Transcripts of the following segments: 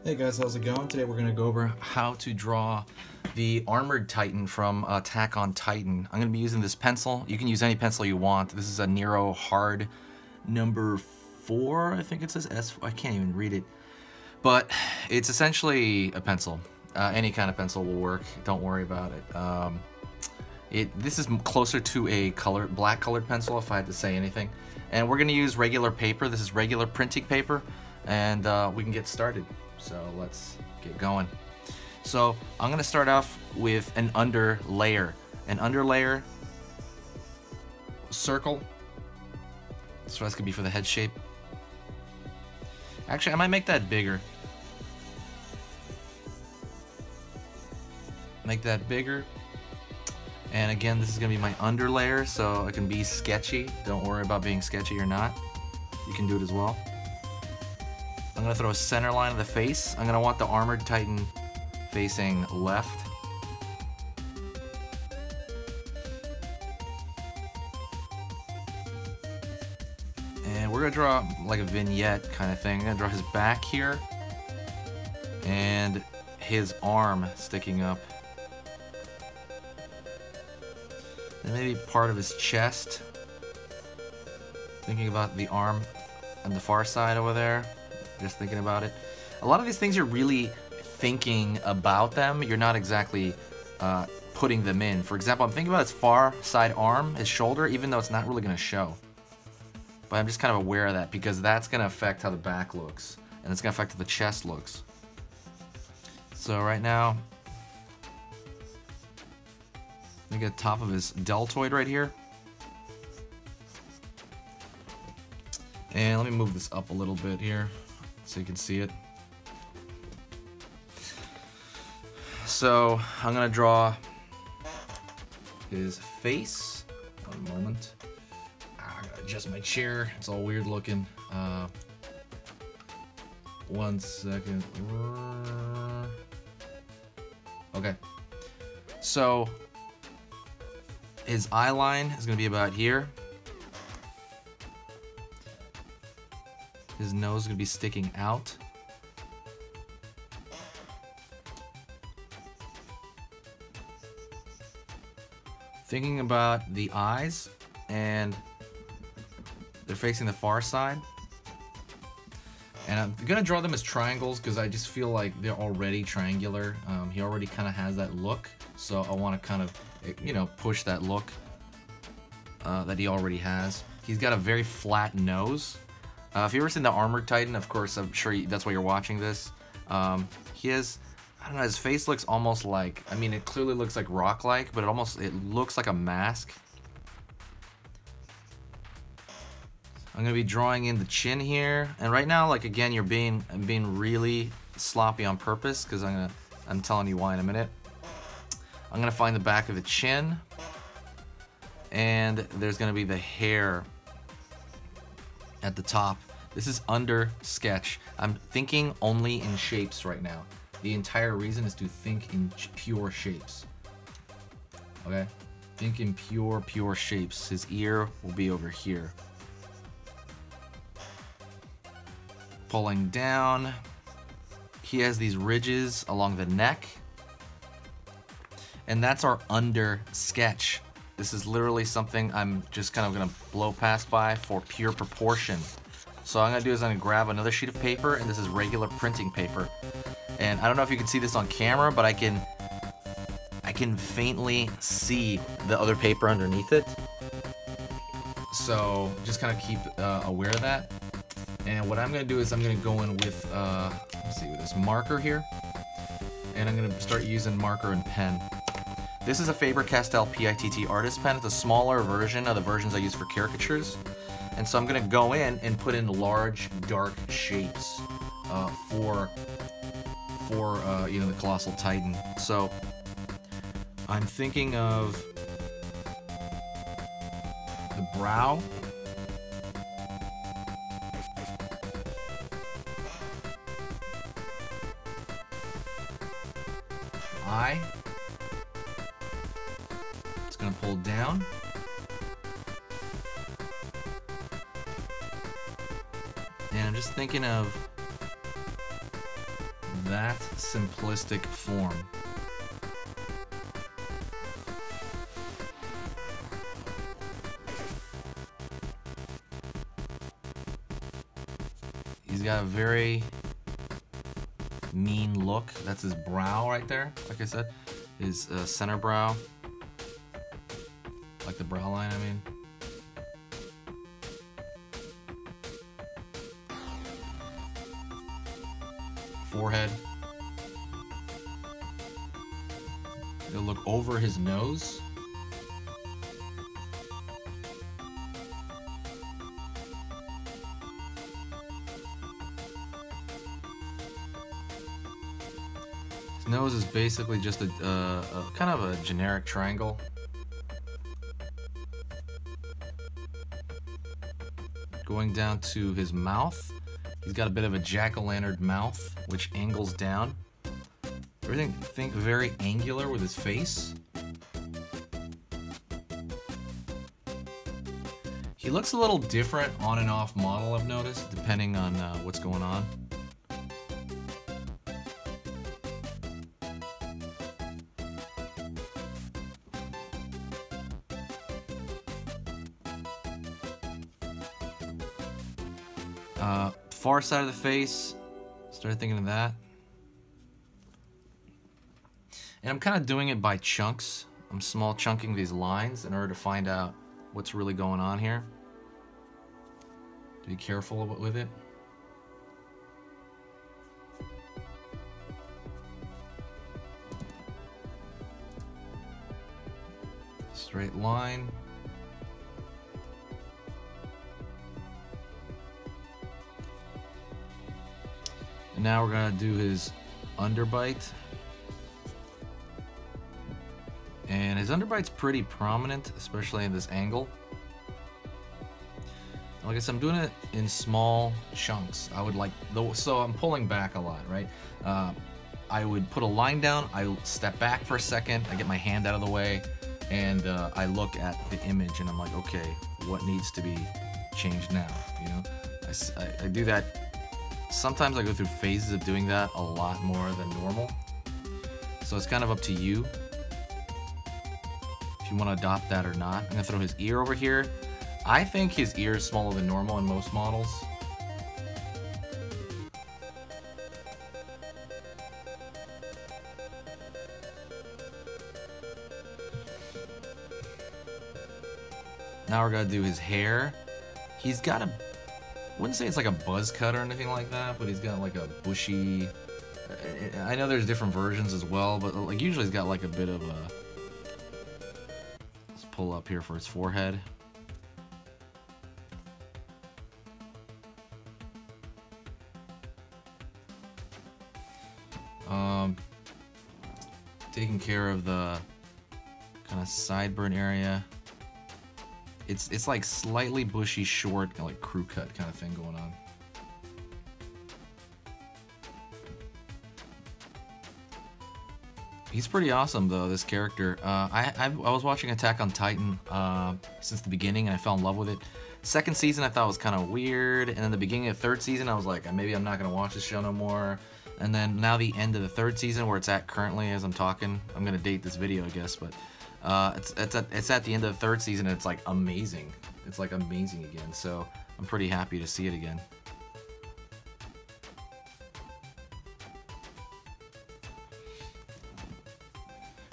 Hey guys, how's it going? Today we're going to go over how to draw the Armored Titan from Attack on Titan. I'm going to be using this pencil. You can use any pencil you want. This is a Nero Hard number 4, I think it says S. I can't even read it. But it's essentially a pencil. Any kind of pencil will work. Don't worry about it. This is closer to a black colored pencil, if I had to say anything. And we're going to use regular paper. This is regular printing paper, and we can get started. So let's get going. So I'm going to start off with an under layer. An under layer circle. So that's going to be for the head shape. Actually, I might make that bigger. Make that bigger. And again, this is going to be my under layer, so it can be sketchy. Don't worry about being sketchy or not. You can do it as well. I'm going to throw a center line of the face. I'm going to want the Armored Titan facing left. And we're going to draw like a vignette kind of thing. I'm going to draw his back here and his arm sticking up. And maybe part of his chest. Thinking about the arm on the far side over there. Just thinking about it. A lot of these things you're really thinking about them. You're not exactly putting them in. For example, I'm thinking about his far side arm, his shoulder, even though it's not really going to show. But I'm just kind of aware of that because that's going to affect how the back looks. And it's going to affect how the chest looks. So right now, I get the top of his deltoid right here. And let me move this up a little bit here so you can see it. So I'm gonna draw his face. One moment. I gotta adjust my chair. It's all weird looking. 1 second. Okay. So his eye line is gonna be about here. His nose is going to be sticking out. Thinking about the eyes, and they're facing the far side. And I'm going to draw them as triangles because I just feel like they're already triangular. He already kind of has that look, so I want to kind of, you know, push that look that he already has. He's got a very flat nose. If you've ever seen the Armored Titan, of course, I'm sure that's why you're watching this. He has, I don't know, his face looks almost like, I mean, it clearly looks like rock-like, but it looks like a mask. I'm gonna be drawing in the chin here, and right now, like again, I'm being really sloppy on purpose because I'm telling you why in a minute. I'm gonna find the back of the chin, and there's gonna be the hair at the top. This is under sketch. I'm thinking only in shapes right now. The entire reason is to think in pure shapes. Okay? Think in pure shapes. His ear will be over here. Pulling down. He has these ridges along the neck. And that's our under sketch. This is literally something I'm just kind of going to blow past by for pure proportion. So what I'm going to do is I'm going to grab another sheet of paper, and this is regular printing paper. And I don't know if you can see this on camera, but I can faintly see the other paper underneath it. So just kind of keep aware of that. And what I'm going to do is I'm going to go in with, let's see, with this marker here. And I'm going to start using marker and pen. This is a Faber-Castell PITT artist pen. It's a smaller version of the versions I use for caricatures. And so I'm going to go in and put in large, dark shapes for you know, the Colossal Titan. So I'm thinking of the brow. Eye. Gonna pull down. And I'm just thinking of that simplistic form. He's got a very mean look. That's his brow right there, like I said. His center brow. Like the brow line, I mean. Forehead. He'll look over his nose. His nose is basically just a kind of a generic triangle. Going down to his mouth. He's got a bit of a jack-o'-lantern mouth, which angles down. Everything, think very angular with his face. He looks a little different on and off model, I've noticed, depending on what's going on. Far side of the face, started thinking of that. And I'm kind of doing it by chunks. I'm small chunking these lines in order to find out what's really going on here. Be careful with it. Straight line. And now we're gonna do his underbite. And his underbite's pretty prominent, especially in this angle. Like I said, I'm doing it in small chunks. I would like, so I'm pulling back a lot, right? I would put a line down, I step back for a second, I get my hand out of the way, and I look at the image and I'm like, okay, what needs to be changed now, you know? I do that. Sometimes I go through phases of doing that a lot more than normal. So it's kind of up to you if you want to adopt that or not. I'm going to throw his ear over here. I think his ear is smaller than normal in most models. Now we're going to do his hair. He's got a... I wouldn't say it's like a buzz cut or anything like that, but he's got like a bushy... I know there's different versions as well, but like usually he's got like a bit of a... Let's pull up here for his forehead. Taking care of the kind of sideburn area. It's like slightly bushy, short, kind of like crew cut kind of thing going on. He's pretty awesome though, this character. I was watching Attack on Titan since the beginning and I fell in love with it. Second season I thought was kind of weird, and then the beginning of the third season I was like, maybe I'm not gonna watch this show no more. And then now the end of the third season, where it's at currently as I'm talking, I'm gonna date this video I guess, but it's at the end of the third season and it's like amazing. It's like amazing again, so I'm pretty happy to see it again.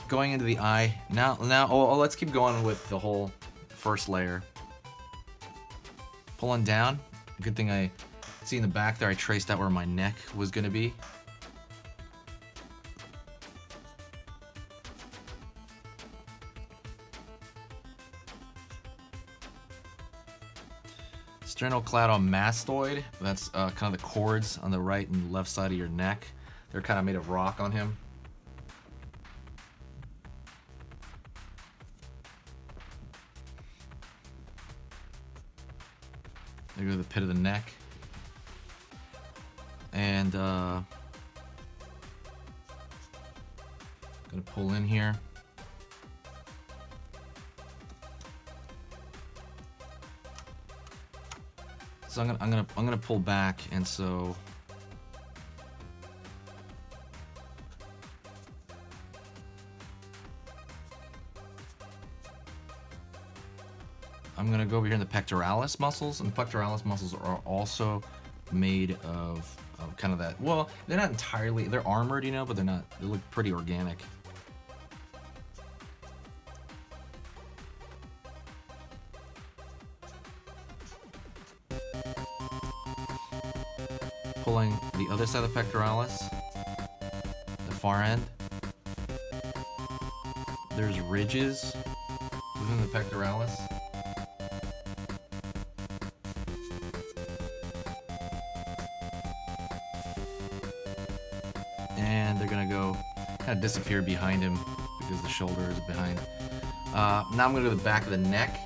Going into the eye, now let's keep going with the whole first layer. Pulling down, good thing I see in the back there I traced out where my neck was gonna be. Sternocleidomastoid, that's kind of the cords on the right and left side of your neck. They're kind of made of rock on him. There go the pit of the neck. And gonna pull in here. So I'm gonna pull back, and so I'm gonna go over here in the pectoralis muscles, and pectoralis muscles are also made of kind of that. Well, they're not entirely. They're armored, you know, but they're not. They look pretty organic. Pulling the other side of the pectoralis, the far end. There's ridges within the pectoralis. And they're gonna go kind of disappear behind him because the shoulder is behind. Now I'm gonna go to the back of the neck.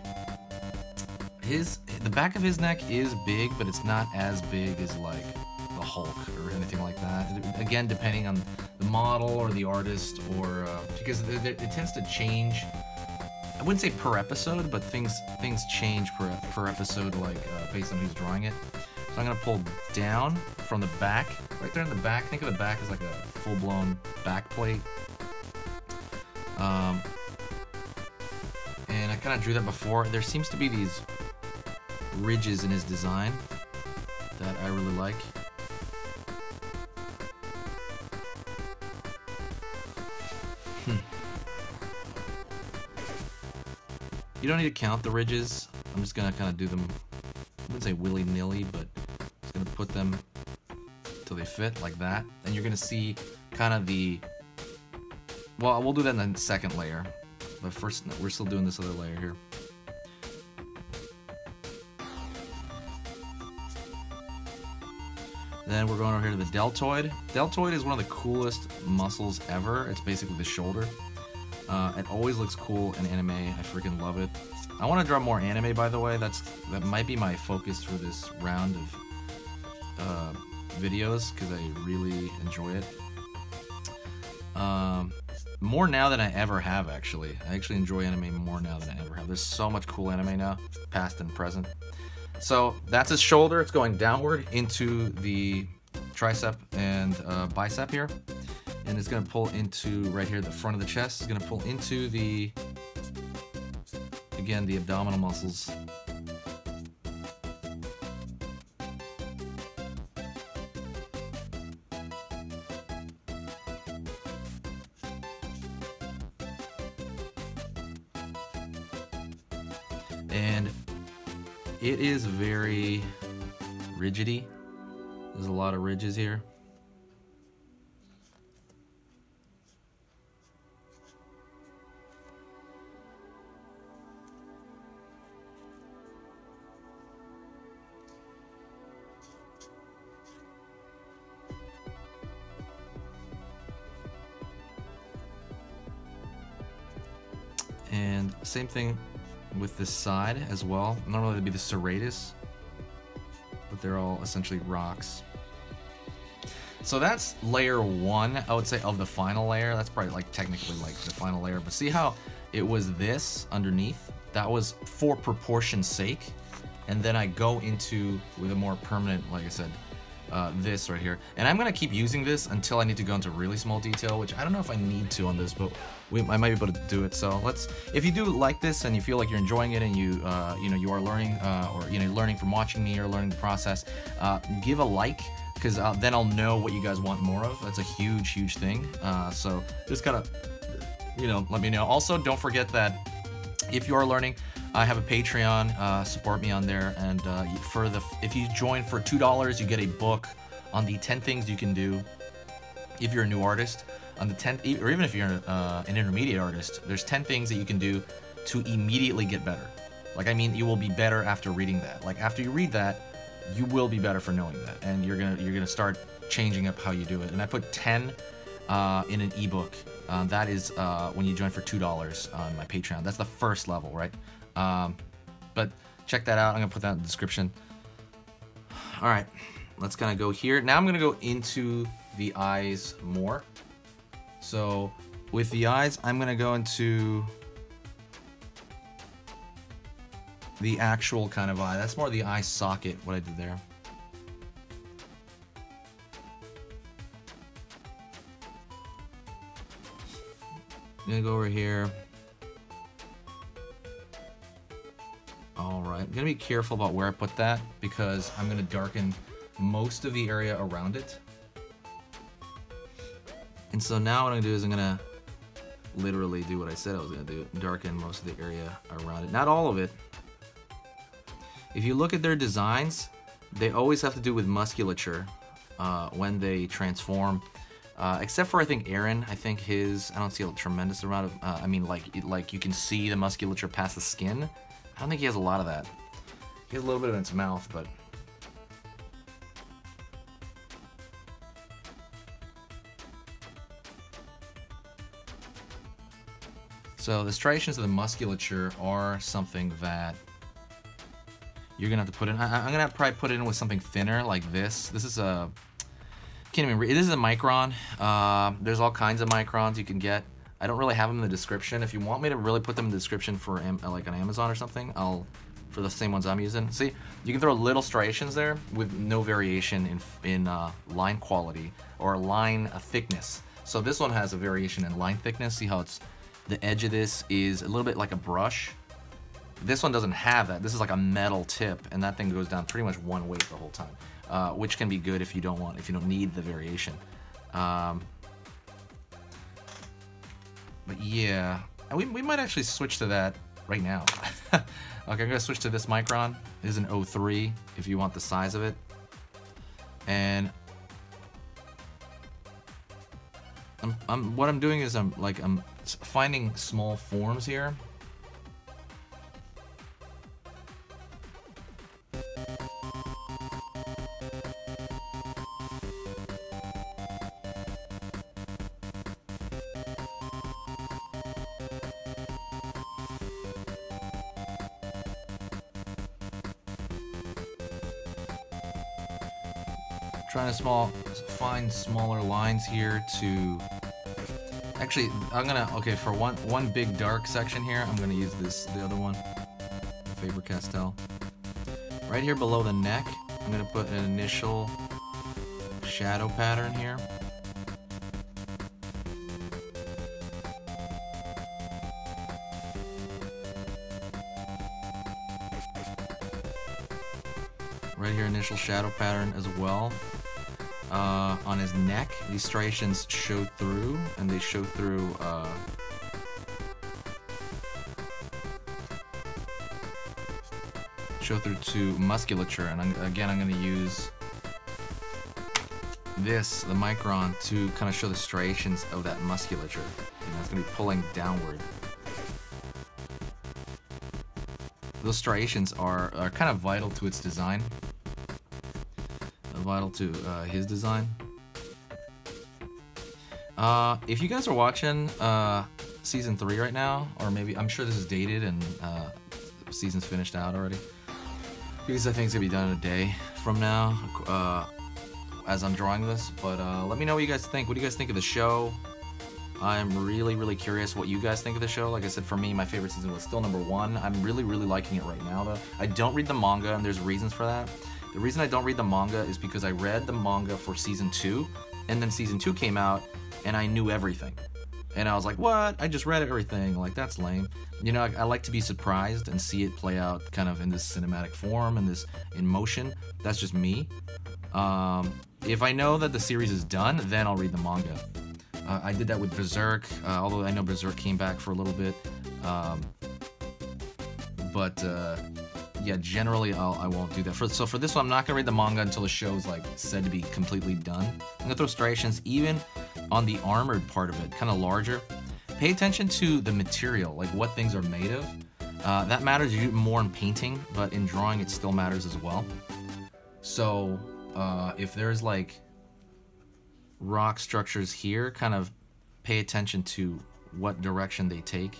The back of his neck is big, but it's not as big as like the Hulk or anything like that. Again, depending on the model or the artist, or because it tends to change. I wouldn't say per episode, but things change per episode, like based on who's drawing it. So I'm gonna pull down from the back, right there in the back. Think of the back as like a full-blown back plate. And I kind of drew that before. There seems to be these ridges in his design that I really like. You don't need to count the ridges. I'm just gonna kind of do them, I wouldn't say willy-nilly, but just gonna put them till they fit like that. And you're gonna see kind of the, well, we'll do that in the second layer. But first, we're still doing this other layer here. Then we're going over here to the deltoid. Deltoid is one of the coolest muscles ever. It's basically the shoulder. It always looks cool in anime. I freaking love it. I want to draw more anime, by the way. That might be my focus for this round of videos, because I really enjoy it. More now than I ever have, actually. I actually enjoy anime more now than I ever have. There's so much cool anime now, past and present. So that's his shoulder. It's going downward into the tricep and bicep here. And it's going to pull into right here, the front of the chest. It's going to pull into the, again, the abdominal muscles. And it is very rigidy. There's a lot of ridges here. And same thing with this side as well. Normally it'd be the serratus, but they're all essentially rocks. So that's layer one, I would say, of the final layer. That's probably like technically like the final layer, but see how it was this underneath? That was for proportion's sake. And then I go into, with a more permanent, like I said, this right here. And I'm gonna keep using this until I need to go into really small detail, which I don't know if I need to on this, but I might be able to do it. So let's, if you do like this and you feel like you're enjoying it and you know, you are learning, or learning from watching me or learning the process, give a like, because then I'll know what you guys want more of. That's a huge thing. So just kind of, let me know. Also, don't forget that if you are learning, I have a Patreon. Support me on there, and if you join for $2, you get a book on the 10 things you can do if you're a new artist. On the 10th, or even if you're an intermediate artist, there's 10 things that you can do to immediately get better. Like, I mean, you will be better after reading that. Like, after you read that, you will be better for knowing that, and you're gonna start changing up how you do it. And I put 10 in an ebook. That is when you join for $2 on my Patreon. That's the first level, right? But check that out. I'm gonna put that in the description. All right, let's kind of go here. Now I'm gonna go into the eyes more. So with the eyes, I'm gonna go into the actual kind of eye. That's more the eye socket, what I did there. I'm gonna go over here Alright, I'm gonna be careful about where I put that because I'm gonna darken most of the area around it. And so now what I'm gonna do is I'm gonna literally do what I said I was gonna do, darken most of the area around it. Not all of it. If you look at their designs, they always have to do with musculature when they transform. Except for I think Aaron, I think his, I don't see a tremendous amount of, I mean like you can see the musculature past the skin. I don't think he has a lot of that. He has a little bit in its mouth, but. So the striations of the musculature are something that you're gonna have to put in. I'm gonna probably put it in with something thinner like this. This is a, can't even read. This is a micron. There's all kinds of microns you can get. I don't really have them in the description. If you want me to really put them in the description for like on Amazon or something, for the same ones I'm using. See, you can throw little striations there with no variation in line quality or line thickness. So this one has a variation in line thickness. See how it's, the edge of this is a little bit like a brush. This one doesn't have that. This is like a metal tip, and that thing goes down pretty much one weight the whole time, which can be good if you don't need the variation. But yeah, we might actually switch to that right now. Okay, I'm gonna switch to this micron. It is an 03 if you want the size of it, and what I'm doing is I'm finding small forms here. Trying to find smaller lines here to. Actually, I'm gonna, okay, for one big dark section here, I'm gonna use the other one, Faber-Castell. Right here below the neck, I'm gonna put an initial shadow pattern here. Right here, initial shadow pattern as well. On his neck, these striations show through, and they show through to musculature. And I'm going to use this, the micron, to kind of show the striations of that musculature. And that's going to be pulling downward. Those striations are kind of vital to its design. Vital to his design. If you guys are watching season 3 right now, or maybe, I'm sure this is dated and season's finished out already, because I think it's gonna be done in a day from now as I'm drawing this. But let me know what you guys think. What do you guys think of the show? I'm really curious what you guys think of the show. Like I said, for me, my favorite season was still #1. I'm really liking it right now though. I don't read the manga, and there's reasons for that. The reason I don't read the manga is because I read the manga for season 2, and then season 2 came out, and I knew everything. And I was like, what? I just read everything. Like, that's lame. You know, I like to be surprised and see it play out kind of in this cinematic form and this in motion. That's just me. If I know that the series is done, then I'll read the manga. I did that with Berserk, although I know Berserk came back for a little bit. Yeah, generally I won't do that. So for this one, I'm not gonna read the manga until the show's like said to be completely done. I'm gonna throw striations even on the armored part of it, kind of larger. Pay attention to the material, like what things are made of. That matters more in painting, but in drawing it still matters as well. So if there's like rock structures here, kind of pay attention to what direction they take.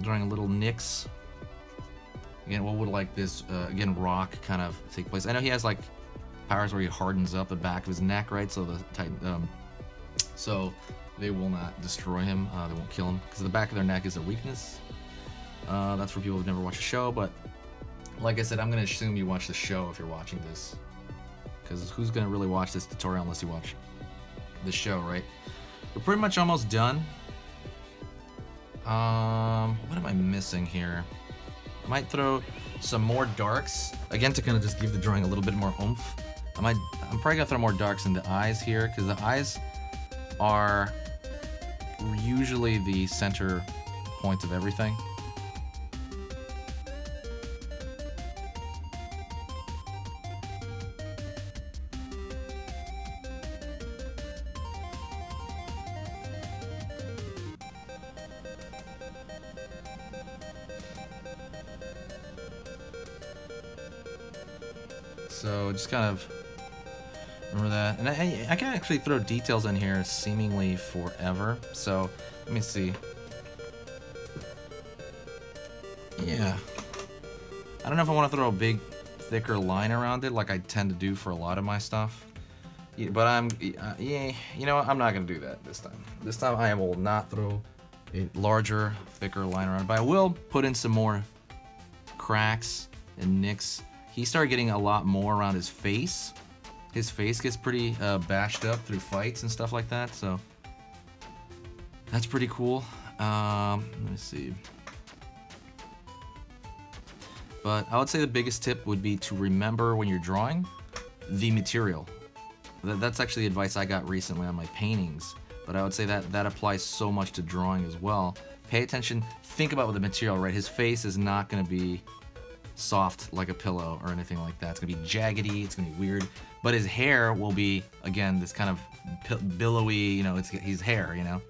Drawing a little nicks. Again, what would like this, again, rock kind of take place? I know he has like powers where he hardens up the back of his neck, right? So so they will not destroy him. They won't kill him because the back of their neck is a weakness. That's for people who've never watched the show, but like I said, I'm gonna assume you watch the show if you're watching this, because who's gonna really watch this tutorial unless you watch the show, right? We're pretty much almost done. What am I missing here? I might throw some more darks again to kind of just give the drawing a little bit more oomph. I'm probably gonna throw more darks in the eyes here, because the eyes are usually the center point of everything. So just kind of remember that. And I can actually throw details in here seemingly forever. So let me see. Yeah. I don't know if I want to throw a big, thicker line around it like I tend to do for a lot of my stuff. Yeah, but yeah, you know what? I'm not going to do that this time. This time I will not throw a larger, thicker line around it. But I will put in some more cracks and nicks. He started getting a lot more around his face. His face gets pretty bashed up through fights and stuff like that, so that's pretty cool. Let me see. But I would say the biggest tip would be to remember when you're drawing the material. That's actually advice I got recently on my paintings, but I would say that applies so much to drawing as well. Pay attention, think about the material, right? His face is not going to be soft like a pillow or anything like that. It's gonna be jaggedy, it's gonna be weird, but his hair will be, again, this kind of billowy, you know, his hair, you know,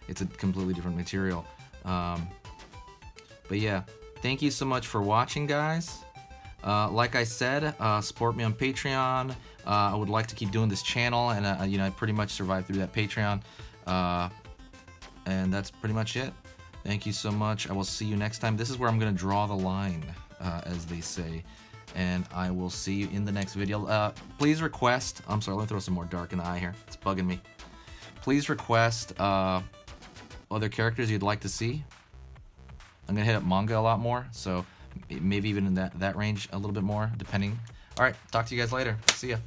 it's a completely different material. But yeah, thank you so much for watching, guys. Like I said, support me on Patreon. I would like to keep doing this channel, and you know, I pretty much survived through that Patreon, and that's pretty much it. Thank you so much. I will see you next time. This is where I'm gonna draw the line, as they say, and I will see you in the next video. Please request, I'm sorry, let me throw some more dark in the eye here, it's bugging me. Please request other characters you'd like to see. I'm gonna hit up manga a lot more, so maybe even in that range a little bit more, depending. Alright, talk to you guys later. See ya.